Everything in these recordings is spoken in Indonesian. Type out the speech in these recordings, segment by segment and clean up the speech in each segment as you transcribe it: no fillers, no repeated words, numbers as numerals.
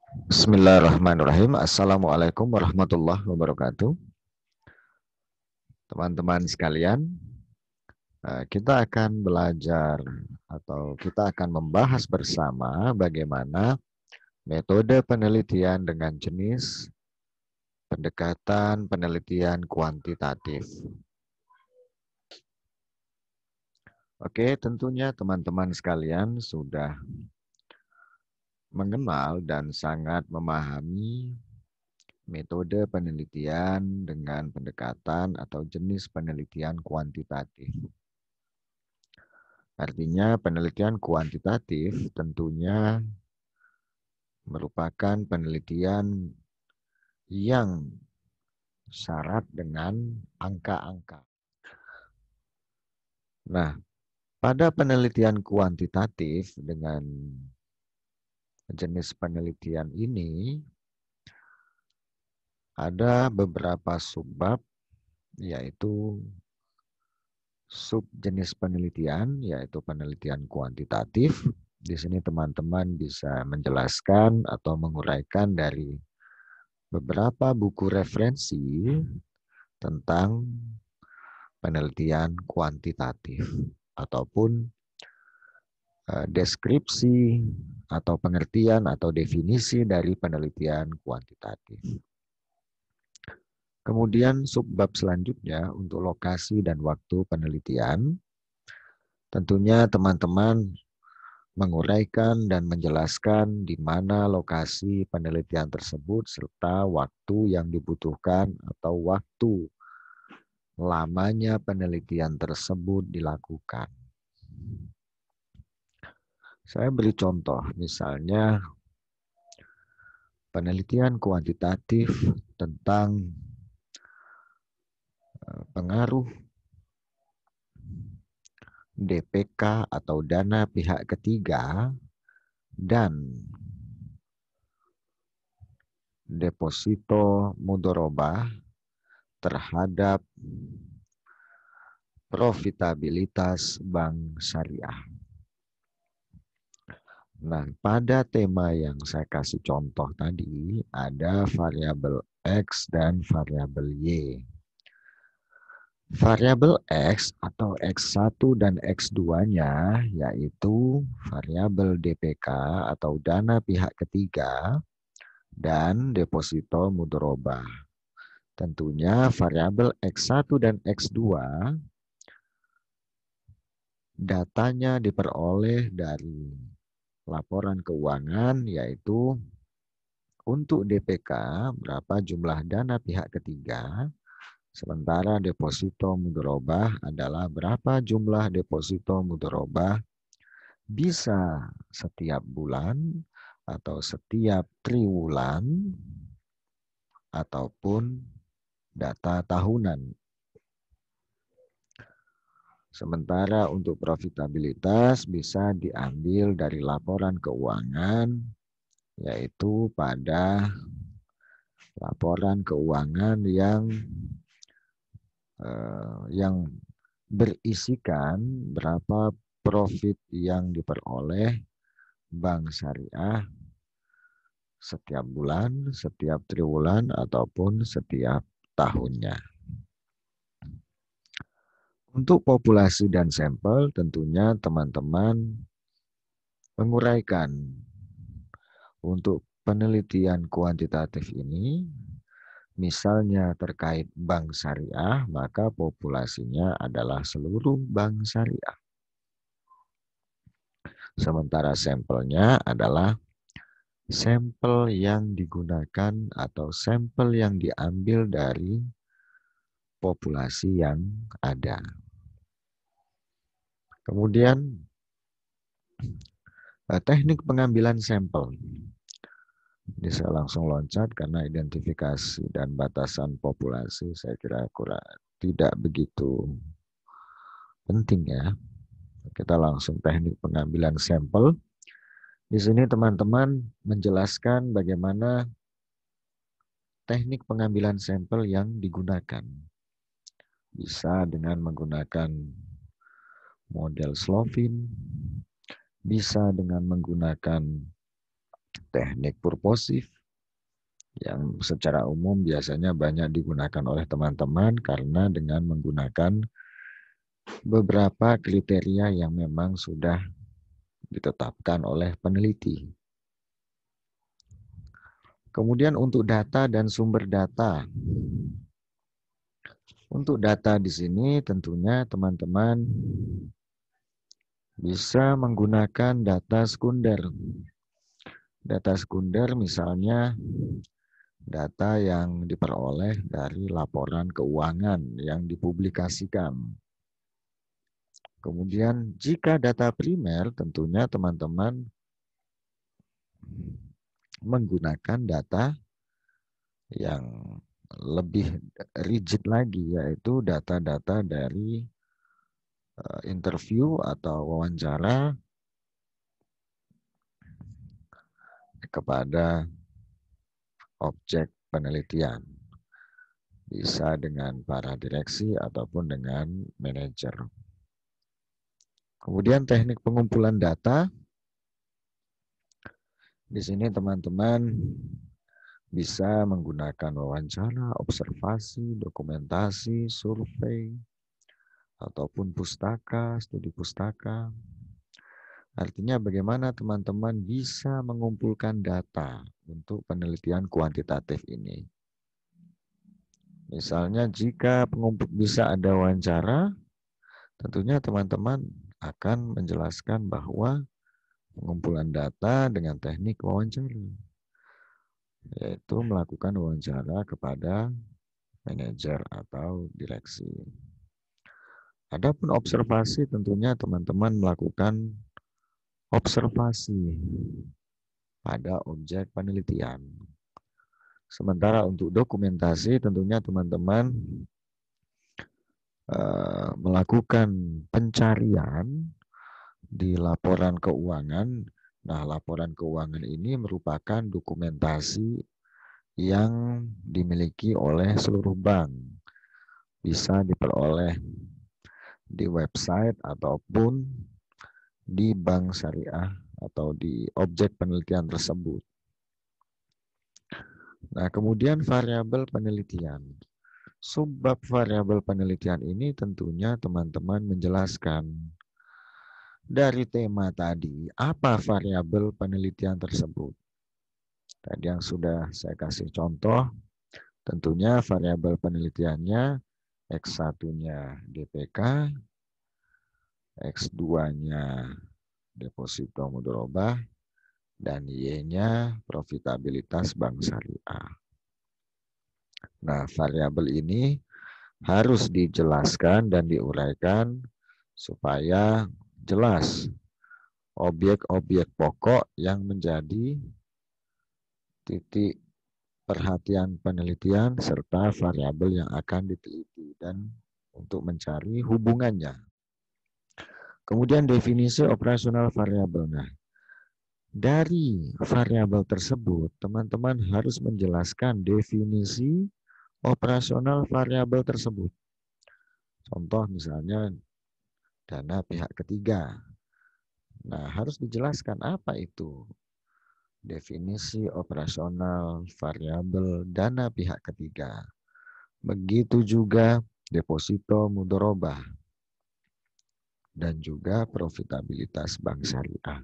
Bismillahirrahmanirrahim. Assalamualaikum warahmatullahi wabarakatuh. Teman-teman sekalian, kita akan belajar atau kita akan membahas bersama bagaimana metode penelitian dengan jenis pendekatan penelitian kuantitatif. Oke, tentunya teman-teman sekalian sudah mengenal dan sangat memahami metode penelitian dengan pendekatan atau jenis penelitian kuantitatif. Artinya penelitian kuantitatif tentunya merupakan penelitian yang syarat dengan angka-angka. Nah, pada penelitian kuantitatif dengan jenis penelitian ini ada beberapa subbab, yaitu subjenis penelitian, yaitu penelitian kuantitatif. Di sini teman-teman bisa menjelaskan atau menguraikan dari beberapa buku referensi tentang penelitian kuantitatif ataupun deskripsi atau pengertian atau definisi dari penelitian kuantitatif. Kemudian subbab selanjutnya untuk lokasi dan waktu penelitian. Tentunya teman-teman menguraikan dan menjelaskan di mana lokasi penelitian tersebut serta waktu yang dibutuhkan atau waktu lamanya penelitian tersebut dilakukan. Saya beri contoh, misalnya penelitian kuantitatif tentang pengaruh DPK atau dana pihak ketiga dan deposito mudharabah terhadap profitabilitas bank syariah. Nah, pada tema yang saya kasih contoh tadi, ada variabel X dan variabel Y. Variabel X atau X1 dan X2-nya yaitu variabel DPK atau dana pihak ketiga dan deposito mudharabah. Tentunya variabel X1 dan X2 datanya diperoleh dari laporan keuangan, yaitu untuk DPK berapa jumlah dana pihak ketiga, sementara deposito mudharabah adalah berapa jumlah deposito mudharabah bisa setiap bulan atau setiap triwulan ataupun data tahunan. Sementara untuk profitabilitas bisa diambil dari laporan keuangan, yaitu pada laporan keuangan yang berisikan berapa profit yang diperoleh bank syariah setiap bulan, setiap triwulan, ataupun setiap tahunnya. Untuk populasi dan sampel, tentunya teman-teman menguraikan untuk penelitian kuantitatif ini, misalnya terkait bank syariah, maka populasinya adalah seluruh bank syariah. Sementara sampelnya adalah sampel yang digunakan atau sampel yang diambil dari populasi yang ada. Kemudian teknik pengambilan sampel. Ini saya langsung loncat karena identifikasi dan batasan populasi saya kira kurang tidak begitu penting ya. Kita langsung teknik pengambilan sampel. Di sini teman-teman menjelaskan bagaimana teknik pengambilan sampel yang digunakan. Bisa dengan menggunakan model Slovin, bisa dengan menggunakan teknik purposif yang secara umum biasanya banyak digunakan oleh teman-teman karena dengan menggunakan beberapa kriteria yang memang sudah ditetapkan oleh peneliti. Kemudian untuk data dan sumber data. Untuk data di sini tentunya teman-teman bisa menggunakan data sekunder. Data sekunder misalnya data yang diperoleh dari laporan keuangan yang dipublikasikan. Kemudian jika data primer tentunya teman-teman menggunakan data yang lebih rigid lagi, yaitu data-data dari interview atau wawancara kepada objek penelitian. Bisa dengan para direksi ataupun dengan manajer. Kemudian teknik pengumpulan data. Di sini teman-teman bisa menggunakan wawancara, observasi, dokumentasi, survei, ataupun pustaka, studi pustaka. Artinya bagaimana teman-teman bisa mengumpulkan data untuk penelitian kuantitatif ini. Misalnya jika bisa ada wawancara, tentunya teman-teman akan menjelaskan bahwa pengumpulan data dengan teknik wawancara, yaitu melakukan wawancara kepada manajer atau direksi. Adapun observasi tentunya teman-teman melakukan observasi pada objek penelitian. Sementara untuk dokumentasi tentunya teman-teman melakukan pencarian di laporan keuangan. Nah, laporan keuangan ini merupakan dokumentasi yang dimiliki oleh seluruh bank. Bisa diperoleh di website ataupun di bank syariah atau di objek penelitian tersebut. Nah, kemudian variabel penelitian. Subbab variabel penelitian ini tentunya teman-teman menjelaskan dari tema tadi, apa variabel penelitian tersebut. Tadi yang sudah saya kasih contoh, tentunya variabel penelitiannya X1-nya DPK, X2-nya deposito mudharabah, dan Y-nya profitabilitas bank syariah. Nah, variabel ini harus dijelaskan dan diuraikan supaya jelas objek-objek pokok yang menjadi titik perhatian penelitian serta variabel yang akan diteliti dan untuk mencari hubungannya. Kemudian definisi operasional variabel. Nah, dari variabel tersebut, teman-teman harus menjelaskan definisi operasional variabel tersebut. Contoh misalnya dana pihak ketiga. Nah, harus dijelaskan apa itu definisi operasional variabel dana pihak ketiga. Begitu juga deposito mudharabah dan juga profitabilitas bank syariah.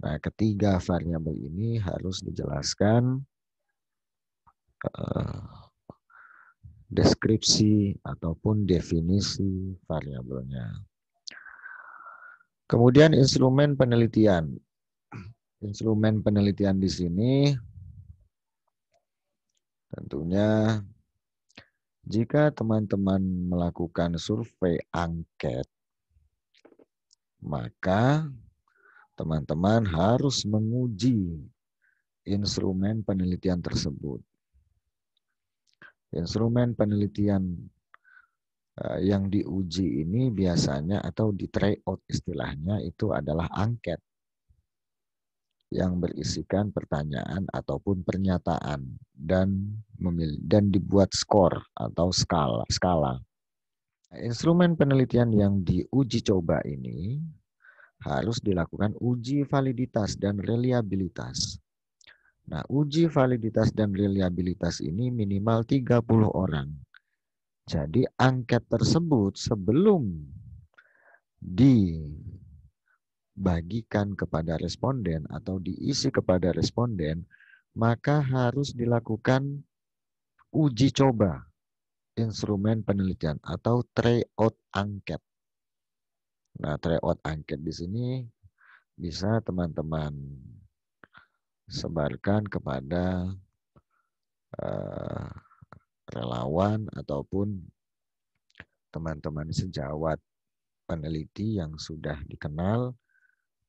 Nah, ketiga variabel ini harus dijelaskan deskripsi ataupun definisi variabelnya. Kemudian instrumen penelitian. Instrumen penelitian di sini tentunya jika teman-teman melakukan survei angket, maka teman-teman harus menguji instrumen penelitian tersebut. Instrumen penelitian yang diuji ini biasanya atau di try out istilahnya itu adalah angket yang berisikan pertanyaan ataupun pernyataan dan dibuat skor atau skala. Instrumen penelitian yang diuji coba ini harus dilakukan uji validitas dan reliabilitas. Nah, uji validitas dan reliabilitas ini minimal 30 orang. Jadi angket tersebut sebelum dibagikan kepada responden atau diisi kepada responden, maka harus dilakukan uji coba instrumen penelitian atau tryout angket. Nah, tryout angket di sini bisa teman-teman sebarkan kepada relawan ataupun teman-teman sejawat peneliti yang sudah dikenal.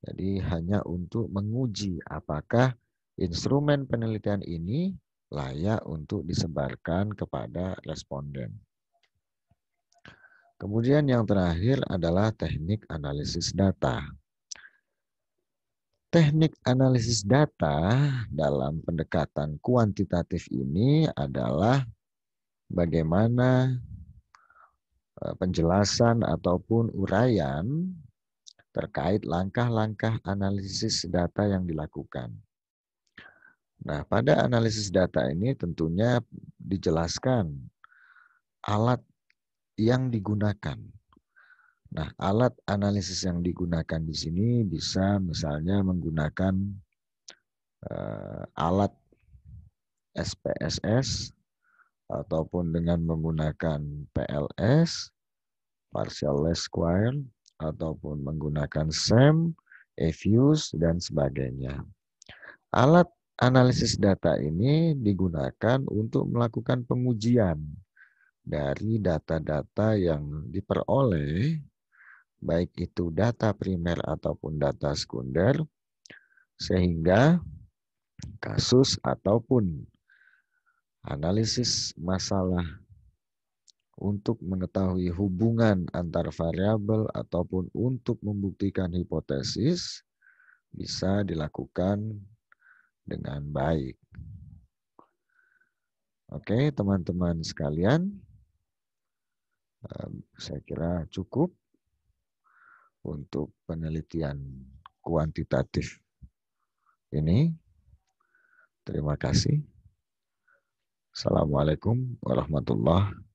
Jadi hanya untuk menguji apakah instrumen penelitian ini layak untuk disebarkan kepada responden. Kemudian yang terakhir adalah teknik analisis data. Teknik analisis data dalam pendekatan kuantitatif ini adalah bagaimana penjelasan ataupun uraian terkait langkah-langkah analisis data yang dilakukan. Nah, pada analisis data ini tentunya dijelaskan alat yang digunakan. Nah, alat analisis yang digunakan di sini bisa misalnya menggunakan alat SPSS ataupun dengan menggunakan PLS, partial least square, ataupun menggunakan SEM, EFUSE, dan sebagainya. Alat analisis data ini digunakan untuk melakukan pengujian dari data-data yang diperoleh, baik itu data primer ataupun data sekunder, sehingga kasus ataupun analisis masalah untuk mengetahui hubungan antar variabel ataupun untuk membuktikan hipotesis bisa dilakukan dengan baik. Oke, teman-teman sekalian, saya kira cukup untuk penelitian kuantitatif ini. Terima kasih. Assalamualaikum warahmatullahi wabarakatuh.